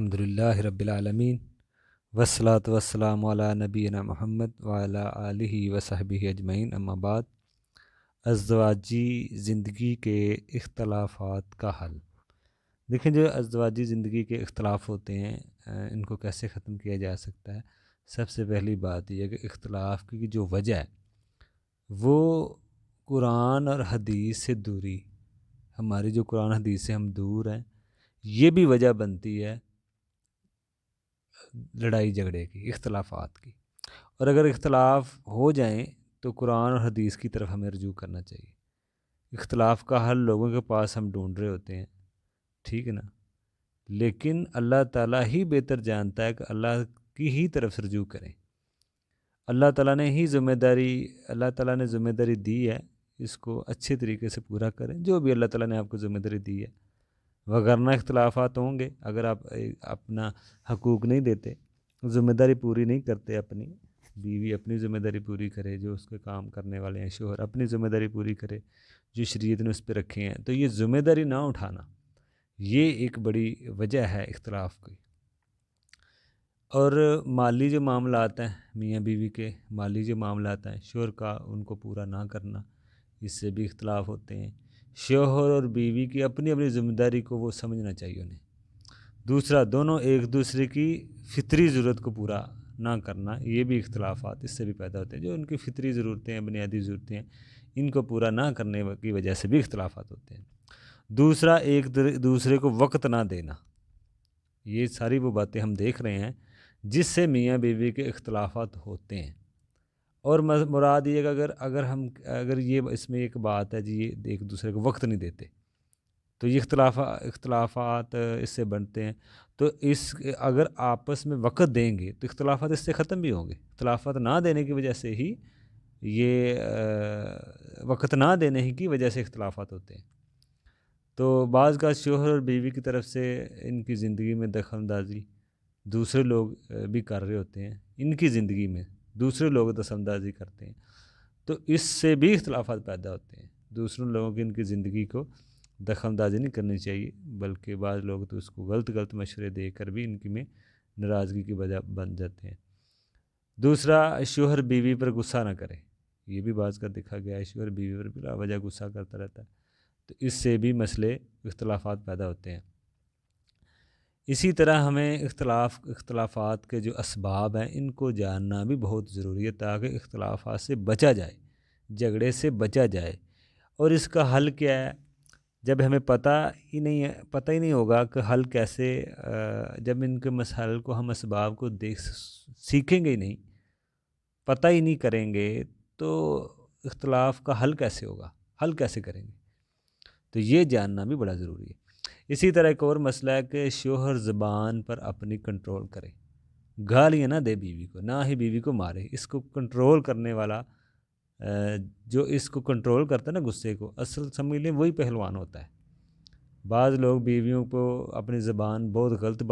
الحمدللہ رب العالمین والصلاۃ والسلام علی نبینا محمد وعلی آلہ وصحبہ اجمعین، اما بعد۔ ازدواجی زندگی کے اختلافات کا حل۔ دیکھیں، جو ازدواجی زندگی کے اختلاف ہوتے ہیں ان کو کیسے ختم کیا جا سکتا ہے؟ سب سے پہلی بات یہ ہے کہ اختلاف کی جو وجہ ہے وہ قرآن اور حدیث سے دوری، ہماری جو قرآن حدیث سے ہم دور ہیں، یہ بھی وجہ بنتی ہے لڑائی جھگڑے کی، اختلافات کی۔ اور اگر اختلاف ہو جائیں تو قرآن اور حدیث کی طرف ہمیں رجوع کرنا چاہیے۔ اختلاف کا حل لوگوں کے پاس ہم ڈھونڈ رہے ہوتے ہیں، ٹھیک ہے نا، لیکن اللہ تعالیٰ ہی بہتر جانتا ہے کہ اللہ کی ہی طرف سے رجوع کریں۔ اللہ تعالیٰ نے ذمہ داری دی ہے، اس کو اچھے طریقے سے پورا کریں، جو بھی اللہ تعالیٰ نے آپ کو ذمہ داری دی ہے۔ وگرنہ اختلافات ہوں گے اگر آپ اپنا حقوق نہیں دیتے، ذمہ داری پوری نہیں کرتے اپنی۔ بیوی اپنی ذمہ داری پوری کرے، جو اس کے کام کرنے والے ہیں، شوہر اپنی ذمہ داری پوری کرے جو شریعت نے اس پہ رکھے ہیں، تو یہ ذمہ داری نہ اٹھانا یہ ایک بڑی وجہ ہے اختلاف کی۔ اور مالی جو معاملات ہیں، میاں بیوی کے مالی جو معاملات ہیں، شوہر کا ان کو پورا نہ کرنا، اس سے بھی اختلاف ہوتے ہیں۔ شوہر اور بیوی کی اپنی اپنی ذمہ داری کو وہ سمجھنا چاہیے انہیں۔ دوسرا، دونوں ایک دوسرے کی فطری ضرورت کو پورا نہ کرنا، یہ بھی اختلافات اس سے بھی پیدا ہوتے ہیں۔ جو ان کی فطری ضرورتیں ہیں، بنیادی ضرورتیں ہیں، ان کو پورا نہ کرنے کی وجہ سے بھی اختلافات ہوتے ہیں۔ دوسرا، ایک دوسرے کو وقت نہ دینا۔ یہ ساری وہ باتیں ہم دیکھ رہے ہیں جس سے میاں بیوی کے اختلافات ہوتے ہیں۔ اور مراد یہ کہ اگر یہ اس میں ایک بات ہے جی، یہ ایک دوسرے کو وقت نہیں دیتے تو یہ اختلافات اس سے بنتے ہیں۔ تو اگر آپس میں وقت دیں گے تو اختلافات اس سے ختم بھی ہوں گے۔ اختلافات نہ دینے کی وجہ سے ہی وقت نہ دینے کی وجہ سے اختلافات ہوتے ہیں۔ تو بعض کا شوہر اور بیوی کی طرف سے ان کی زندگی میں دخل اندازی دوسرے لوگ بھی کر رہے ہوتے ہیں، ان کی زندگی میں دوسرے لوگ دخل اندازی کرتے ہیں، تو اس سے بھی اختلافات پیدا ہوتے ہیں۔ دوسروں لوگوں کی ان کی زندگی کو دخل اندازی نہیں کرنی چاہیے، بلکہ بعض لوگ تو اس کو غلط مشورے دے کر بھی ان کی میں ناراضگی کی وجہ بن جاتے ہیں۔ دوسرا، شوہر بیوی پر غصہ نہ کرے۔ یہ بھی بعض کا دیکھا گیا ہے، شوہر بیوی پر بلا وجہ غصہ کرتا رہتا ہے، تو اس سے بھی مسئلے اختلافات پیدا ہوتے ہیں۔ اسی طرح ہمیں اختلافات کے جو اسباب ہیں ان کو جاننا بھی بہت ضروری ہے، تاکہ اختلافات سے بچا جائے، جھگڑے سے بچا جائے۔ اور اس کا حل کیا ہے؟ جب ہمیں پتہ ہی نہیں ہوگا کہ حل کیسے، جب ان کے مسائل کو ہم اسباب کو سیکھیں گے ہی نہیں، پتہ ہی نہیں کریں گے، تو اختلاف کا حل کیسے ہوگا؟ حل کیسے کریں گے؟ تو یہ جاننا بھی بڑا ضروری ہے۔ اسی طرح ایک اور مسئلہ ہے کہ شوہر زبان پر اپنی کنٹرول کرے، گالیاں نہ دے بیوی کو، نہ ہی بیوی کو مارے۔ اس کو کنٹرول کرنے والا، جو اس کو کنٹرول کرتا ہے نا غصے کو، اصل سمجھ لیں وہی پہلوان ہوتا ہے۔ بعض لوگ بیویوں کو اپنی بہت غلط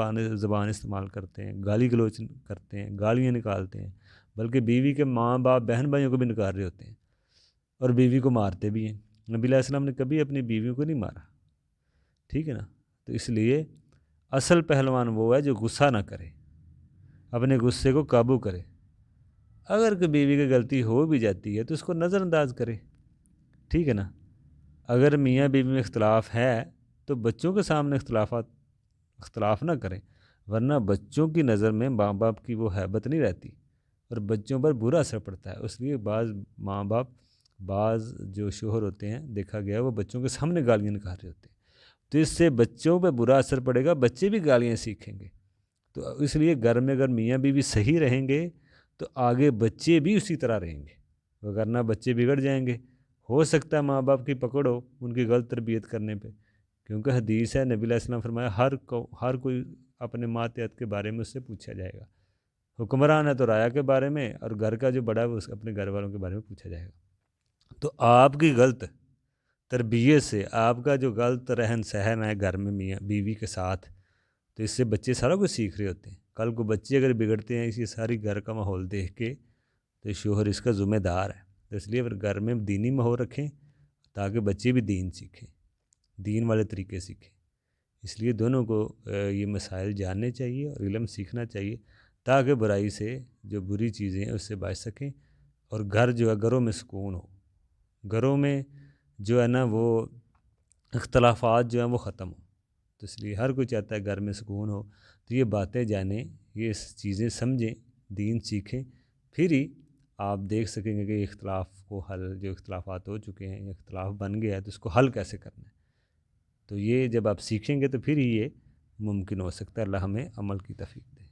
زبان استعمال کرتے ہیں، گالی گلوچ کرتے ہیں، گالیاں نکالتے ہیں، بلکہ بیوی کے ماں باپ بہن بھائیوں کو بھی نکال رہے ہوتے ہیں، اور بیوی کو مارتے بھی ہیں۔ نبی علیہ السلام نے کبھی اپنی بیویوں کو نہیں مارا، ٹھیک ہے نا۔ تو اس لیے اصل پہلوان وہ ہے جو غصہ نہ کرے، اپنے غصے کو قابو کرے۔ اگر کہ بیوی کی غلطی ہو بھی جاتی ہے تو اس کو نظر انداز کرے، ٹھیک ہے نا۔ اگر میاں بیوی میں اختلاف ہے تو بچوں کے سامنے اختلاف نہ کریں، ورنہ بچوں کی نظر میں ماں باپ کی وہ ہیبت نہیں رہتی اور بچوں پر برا اثر پڑتا ہے۔ اس لیے بعض جو شوہر ہوتے ہیں، دیکھا گیا وہ بچوں کے سامنے گالیاں نکال رہے ہوتے ہیں، تو اس سے بچوں پہ برا اثر پڑے گا، بچے بھی گالیاں سیکھیں گے۔ تو اس لیے گھر میں اگر میاں بیوی صحیح رہیں گے تو آگے بچے بھی اسی طرح رہیں گے، وگرنہ بچے بگڑ جائیں گے۔ ہو سکتا ہے ماں باپ کی پکڑ ہو ان کی غلط تربیت کرنے پہ، کیونکہ حدیث ہے، نبی علیہ السلام فرمایا ہر کوئی اپنے ماتحت کے بارے میں اس سے پوچھا جائے گا۔ حکمران ہے تو رعایا کے بارے میں، اور گھر کا جو بڑا ہے وہ اپنے گھر والوں کے بارے میں پوچھا جائے گا۔ تو آپ کی غلط تربیت سے، آپ کا جو غلط رہن سہن ہے گھر میں میاں بیوی کے ساتھ، تو اس سے بچے سارا کچھ سیکھ رہے ہوتے ہیں۔ کل کو بچے اگر بگڑتے ہیں اسی ساری گھر کا ماحول دیکھ کے، تو شوہر اس کا ذمہ دار ہے۔ تو اس لیے پھر گھر میں دینی ماحول رکھیں تاکہ بچے بھی دین سیکھیں، دین والے طریقے سیکھیں۔ اس لیے دونوں کو یہ مسائل جاننے چاہیے اور علم سیکھنا چاہیے تاکہ برائی سے جو بری چیزیں ہیں اس سے بچ سکیں، اور گھر جو ہے گھروں میں سکون ہو، گھروں میں جو ہے نا وہ اختلافات جو ہیں وہ ختم ہوں۔ تو اس لیے ہر کوئی چاہتا ہے گھر میں سکون ہو، تو یہ باتیں جانیں، یہ چیزیں سمجھیں، دین سیکھیں، پھر ہی آپ دیکھ سکیں گے کہ اختلاف کو حل، جو اختلافات ہو چکے ہیں، اختلاف بن گیا ہے تو اس کو حل کیسے کرنا ہے۔ تو یہ جب آپ سیکھیں گے تو پھر ہی یہ ممکن ہو سکتا ہے۔ اللہ ہمیں عمل کی توفیق دے۔